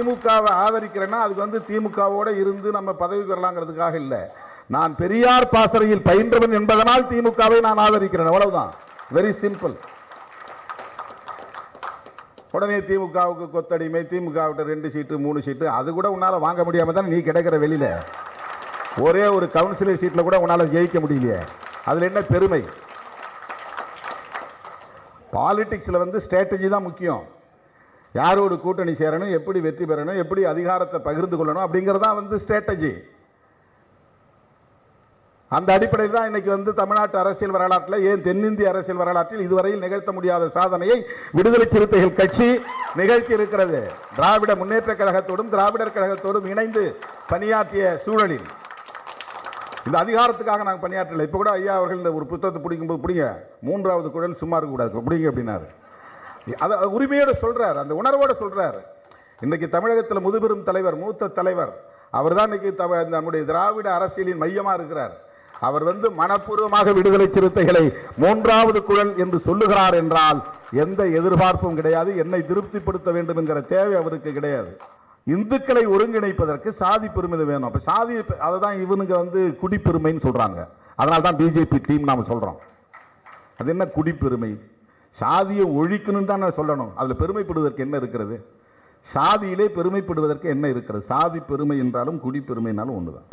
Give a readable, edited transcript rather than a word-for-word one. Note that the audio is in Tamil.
திமுகவை ஆதரிக்கிறேன்னா அதுக்கு வந்து திமுகவோட இருந்து நம்ம பதவி பெறலாங்கிறதுக்காக இல்ல. நான் பெரியார் பாசறையில் பயின்றவன் என்பதனால் திமுகவை நான் ஆதரிக்கிறேன், அவ்வளவுதான். Very simple. உடனே திமுகவுக்கு கொத்தடிமை, திமுக 2 சீட்டு 3 சீட்டு அது கூட உன்னால வாங்க முடியாம தான் நீ கிடைக்கிற வெளியில. ஒரே ஒரு கவுன்சிலர் சீட்ல கூட உன்னால ஜெயிக்க முடியலையே, அதுல என்ன பெருமை? பாலிடிக்ஸ்ல வந்து ஸ்ட்ராட்டஜி தான் முக்கியம். யாரோடு கூட்டணி சேரணும், எப்படி வெற்றி பெறணும், எப்படி அதிகாரத்தை பகிர்ந்து கொள்ளணும் அப்படிங்கறதா வந்து ஸ்ட்ராட்டஜி. அந்த அடிப்படையில் தான் இன்னைக்கு வந்து தமிழ்நாட்டு அரசியல் வரலாற்றில், ஏன் தென்னிந்திய அரசியல் வரலாற்றில் இதுவரையில் நிகழ்த்த முடியாத சாதனையை விடுதலை சிறுத்தைகள் கட்சி நிகழ்த்தி இருக்கிறது. திராவிட முன்னேற்ற கழகத்தோடும் திராவிடர் கழகத்தோடும் இணைந்து பணியாற்றிய சூழலில் இந்த அதிகாரத்துக்காக நாங்கள் பணியாற்றல. இப்ப கூட ஐயா அவர்கள் இந்த ஒரு புத்தகத்தை பிடிக்கும்போது பிடிங்க, 3வது குழல் சும்மா இருக்கக்கூடாது பிடிங்க அப்படின்னாரு. அதை உரிமையோட சொல்றாரு, அந்த உணர்வோட சொல்றாரு. இன்னைக்கு தமிழகத்தில் முதுபெரும் தலைவர், மூத்த தலைவர், அவர் தான் இன்னைக்கு நம்முடைய திராவிட அரசியலின் மையமா இருக்கிறார். அவர் வந்து மனப்பூர்வமாக விடுதலை சிறுத்தைகளை 3வது குழல் என்று சொல்லுகிறார் என்றால் எந்த எதிர்பார்ப்பும் கிடையாது. என்னை திருப்திப்படுத்த வேண்டும் என்கிற தேவை அவருக்கு கிடையாது. இந்துக்களை ஒருங்கிணைப்பதற்கு சாதி பெருமை வேணும். அப்ப சாதி, அதுதான் இவனுங்க வந்து குடிப்பெருமைன்னு சொல்றாங்க. அதனால தான் பிஜேபி டீம் நாம சொல்றோம். அது என்ன குடிப்பெருமை? சாதியை ஒழிக்கணும்னு தான் சொல்லணும். அதுல பெருமைப்படுவதற்கு என்ன இருக்கிறது? சாதியிலே பெருமைப்படுவதற்கு என்ன இருக்கிறது? சாதி பெருமை என்றாலும் குடிப்பெருமைனாலும் ஒண்ணுதான்.